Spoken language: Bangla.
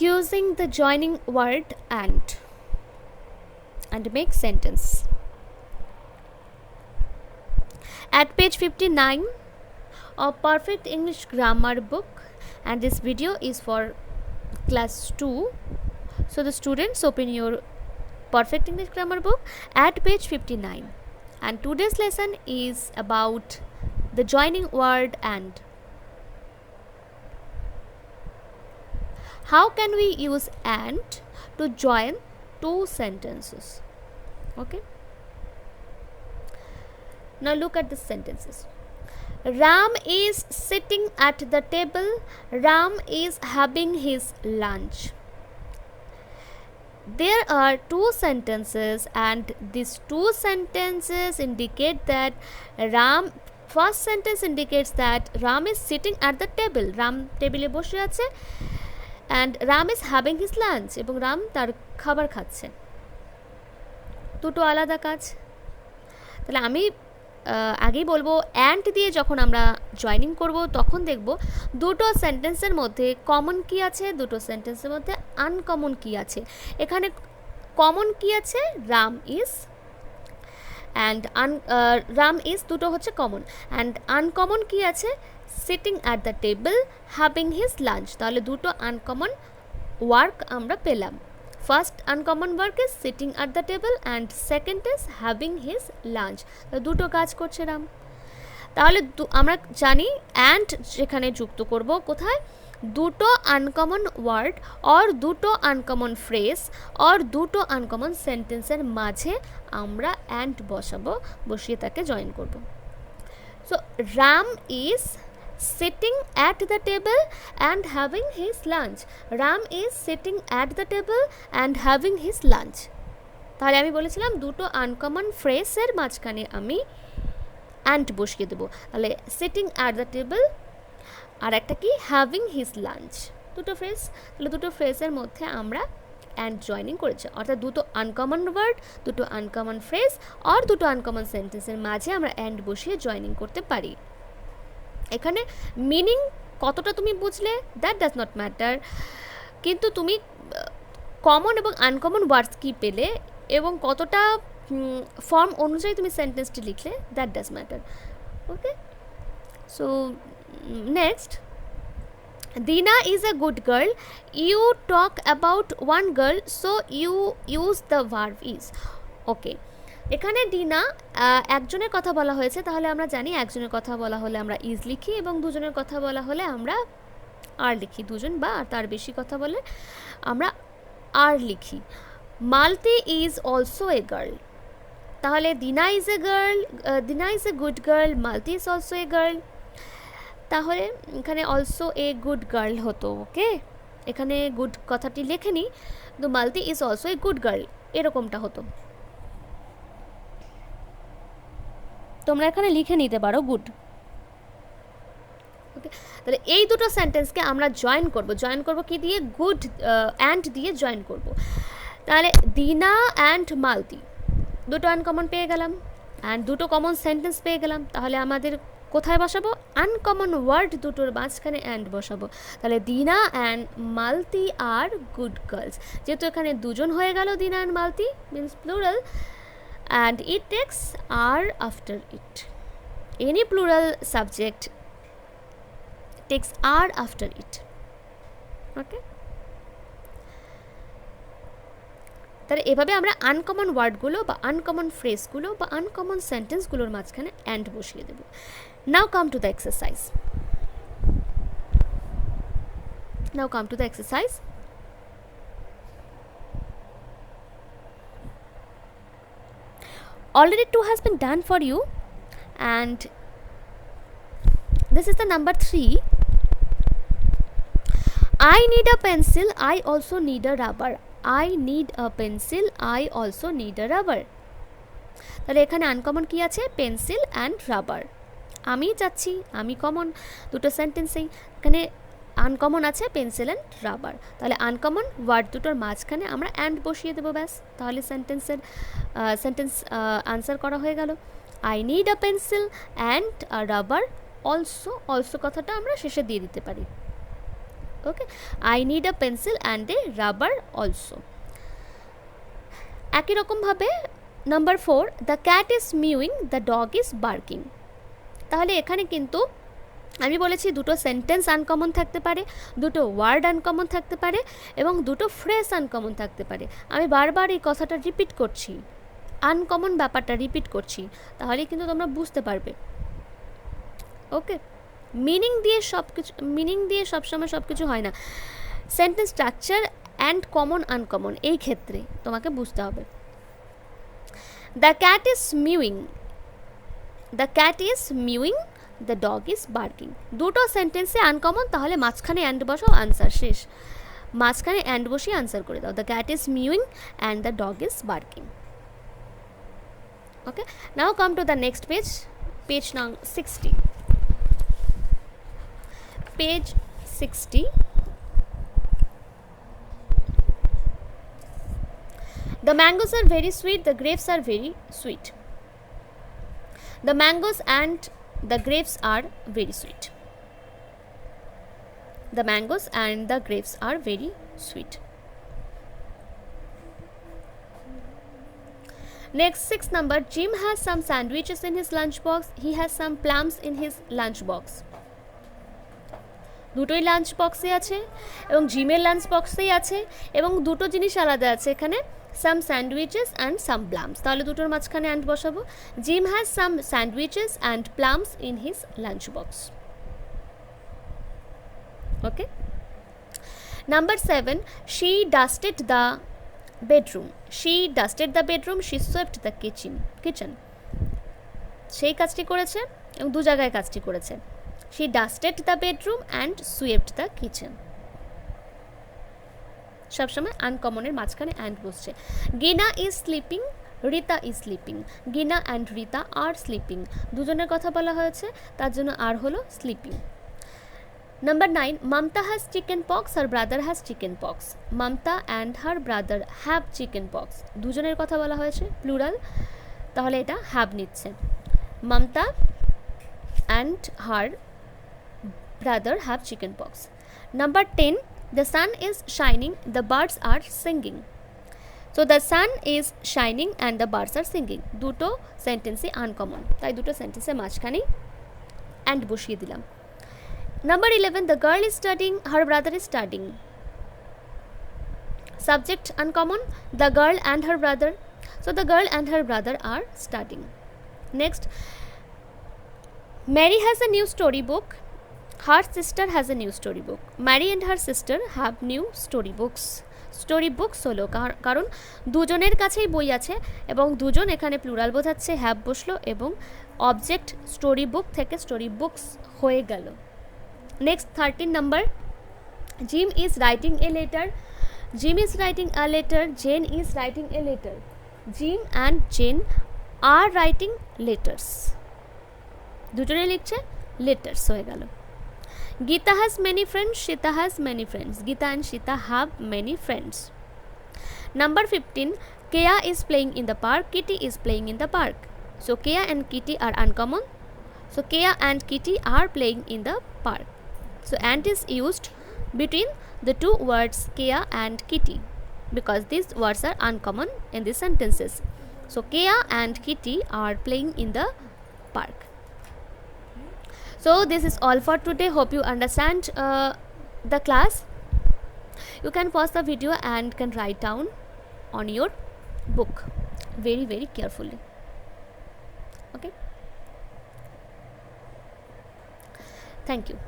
using the joining word and make sentence. At page 59 of Perfect English Grammar book, and this video is for class 2. So the students, open your Perfect English Grammar book at page 59, and today's lesson is about the joining word and. How can we use and to join two sentences? Okay. Now look at the sentences. Ram is sitting at the table. Ram is having his lunch. There are two sentences, and these two sentences indicate that first sentence indicates that Ram is sitting at the table. Ram table e boshe ache, and Ram is having his lunch, এবং রাম তার খাবার খাচ্ছে। দুটো আলাদা কাজ। তাহলে আমি আগেই বলবো অ্যান্ড দিয়ে যখন আমরা জয়েনিং করব তখন দেখব দুটো সেন্টেন্সের মধ্যে কমন কি আছে, দুটো সেন্টেন্সের মধ্যে আনকমন কি আছে। এখানে কমন কি আছে, Ram is, and Ram is দুটো হচ্ছে কমন, অ্যান্ড আনকমন কি আছে, sitting at the table, having his lunch. তাহলে দুটো আনকমন ওয়ার্ক আমরা পেলাম। First uncommon work is sitting at the table, and second is having his lunch. দুটো কাজ করছে রাম। তাহলে আমরা জানি অ্যান্ড যেখানে যুক্ত করব কোথায়, দুটো আনকমন ওয়ার্ড অর দুটো আনকমন ফ্রেজ অর দুটো আনকমন সেন্টেন্সের মাঝে আমরা অ্যান্ড বসাবো, বসিয়ে তাকে জয়েন করব। So Ram is sitting at the table and having his lunch. Ram is sitting at the table and having his lunch. তাহলে আমি বলেছিলাম দুটো আনকমন ফ্রেজের মাঝখানে আমি অ্যান্ড বসিয়ে দেবো। তাহলে সিটিং অ্যাট দ্য টেবল আর একটা কি, হ্যাভিং হিজ লাঞ্চ। দুটো ফ্রেজ, তাহলে দুটো ফ্রেজের মধ্যে আমরা অ্যান্ড জয়েনিং করেছি, অর্থাৎ দুটো আনকমন ওয়ার্ড, দুটো আনকমন ফ্রেজ আর দুটো আনকমন সেন্টেন্সের মাঝে আমরা অ্যান্ড বসিয়ে জয়েনিং করতে পারি। এখানে মিনিং কতটা তুমি বুঝলে দ্যাট ডাজ নট ম্যাটার, কিন্তু তুমি কমন এবং আনকমন ওয়ার্ডস কী পেলে এবং কতটা ফর্ম অনুযায়ী তুমি সেন্টেন্সটি লিখলে that does matter. Okay, so next, Dina is a good girl. You talk about one girl, so you use the verb is. ওকে, এখানে ডিনা একজনের কথা বলা হয়েছে, তাহলে আমরা জানি একজনের কথা বলা হলে আমরা ইজ লিখি, এবং দুজনের কথা বলা হলে আমরা আর লিখি। দুজন বা তার বেশি কথা বলে আমরা আর লিখি। মালতি ইজ অলসো এ গার্ল। তাহলে দিনা ইজ এ গার্ল, দিনা is a good girl, Malati is also a girl. তাহলে এখানে অলসো এ গুড গার্ল হতো। ওকে, এখানে গুড কথাটি লেখেনি, কিন্তু Malati is also a good girl এরকমটা হতো। তোমরা এখানে লিখে নিতে পারো গুড। ওকে, তাহলে এই দুটো সেন্টেন্সকে আমরা জয়েন করব কি দিয়ে, গুড অ্যান্ড দিয়ে জয়েন করব। তাহলে দিনা অ্যান্ড মালতি দুটো আনকমন পেয়ে গেলাম, অ্যান্ড দুটো কমন সেন্টেন্স পেয়ে গেলাম। তাহলে আমাদের কোথায় বসাবো, আনকমন ওয়ার্ড দুটোর মাঝখানে অ্যান্ড বসাবো। তাহলে Dina and Malti are good girls. যেহেতু এখানে দুজন হয়ে গেল, Dina and Malti means plural, and it takes are after it. Any plural subject takes are after it. Okay, তাহলে এভাবে আমরা আনকমন ওয়ার্ডগুলো বা আনকমন ফ্রেজগুলো বা আনকমন সেন্টেন্সগুলোর মাঝখানে অ্যান্ড বসিয়ে দেব। Now come to the exercise. Already 2 has been done for you, and this is the number 3. I need a pencil, I also need a rubber. I need a pencil, I also need a rubber. তাহলে এখানে আনকমন কি আছে, পেন্সিল অ্যান্ড রাবার। আমি যাচ্ছি, আমি কমন, দুটো সেন্টেন্সেই এখানে আনকমন আছে পেন্সিল অ্যান্ড রাবার। তাহলে আনকমন ওয়ার্ড দুটোর মাঝখানে আমরা অ্যান্ড বসিয়ে দেবো, ব্যাস। তাহলে সেন্টেন্স আনসার করা হয়ে গেল। I need a pencil and a rubber also. Also কথাটা আমরা শেষে দিয়ে দিতে পারি। Okay, I need a pencil and a rubber also. একই রকমভাবে number 4, the cat is mewing, the dog is barking. তাহলে এখানে কিন্তু আমি বলেছি দুটো সেন্টেন্স আনকমন থাকতে পারে, দুটো ওয়ার্ড আনকমন থাকতে পারে এবং দুটো ফ্রেজ আনকমন থাকতে পারে। আমি বারবার এই কথাটা রিপিট করছি, আনকমন ব্যাপারটা রিপিট করছি, তাহলেই কিন্তু তোমরা বুঝতে পারবে। ওকে, মিনিং দিয়ে সবসময় সব কিছু হয় না। Sentence structure and common uncommon এই ক্ষেত্রে তোমাকে বুঝতে হবে। The cat is mewing, the cat is mewing, the dog is barking. দুটো সেন্টেন্সে আনকমন, তাহলে মাঝখানে অ্যান্ড বসাও, আনসার শেষ। মাঝখানে অ্যান্ড বসিয়ে আনসার করে দাও, the cat is মিউইং and the dog is barking. Okay, now come to the next page, page number 60. Page 60. The mangoes are very sweet, the grapes are very sweet. The mangoes and the grapes are very sweet. The mangoes and the grapes are very sweet. Next, 6th number, Jim has some sandwiches in his lunchbox, he has some plums in his lunchbox. দুটোই লাঞ্চ বক্সে আছে এবং জিমের লাঞ্চ বক্সেই আছে এবং দুটো জিনিস আলাদা আছে এখানে, সাম স্যান্ডউইচেস অ্যান্ড সাম প্লামস। তাহলে দুটোর মাঝখানে অ্যান্ড বসাবো, Jim has some sandwiches and plums in his lunch box. Okay, number 7, she dusted the bedroom, she dusted the bedroom, she swept the kitchen। সেই কাজটি করেছে এবং দু জায়গায় কাজটি করেছে, she dusted the bedroom and swept the kitchen। সবসময় আনকমনের মাঝখানে অ্যান্ড বসছে। Gina is sleeping, Rita is sleeping, Gina and Rita are sleeping. দুজনের কথা বলা হয়েছে, তার জন্য আর হলো sleeping. Number 9, Mamta has chicken pox, her brother has chicken pox. Mamta and her brother have chicken pox. দুজনের কথা বলা হয়েছে, প্লুরাল, তাহলে এটা হ্যাভ নিচ্ছে। Mamta and her brother have chicken pox. Number 10, the sun is shining, the birds are singing. So the sun is shining and the birds are singing. দুটো সেন্টেন্সই আনকমন, তাই দুটো সেন্টেন্সের মাঝখানেই অ্যান্ড বসিয়ে দিলাম। Number 11, the girl is studying, her brother is studying. Subject uncommon, the girl and her brother. So the girl and her brother are studying. Next, Mary has a new storybook, her sister has a new storybook. Mary and her sister have new storybooks. Story books হলো কারণ দুজনের কাছেই বই আছে এবং দুজন এখানে প্লুরাল বোঝাচ্ছে, হ্যাভ বসলো এবং অবজেক্ট স্টোরি বুক থেকে স্টোরি বুকস হয়ে গেল। Next, 13 number, Jim is writing a letter, Jim is writing a letter, Jane is writing a letter. Jim and Jane are writing letters. দুজনে লিখছে, letters হয়ে গেল। Geeta has many friends, Shita has many friends. Geeta and Shita have many friends. Number 15, Kea is playing in the park, Kitty is playing in the park. So Kea and Kitty are uncommon. So Kea and Kitty are playing in the park. So and is used between the two words Kea and Kitty because these words are uncommon in these sentences. So Kea and Kitty are playing in the park. So this is all for today. Hope you understand the class. You can pause the video and can write down on your book very, very carefully. Okay. Thank you.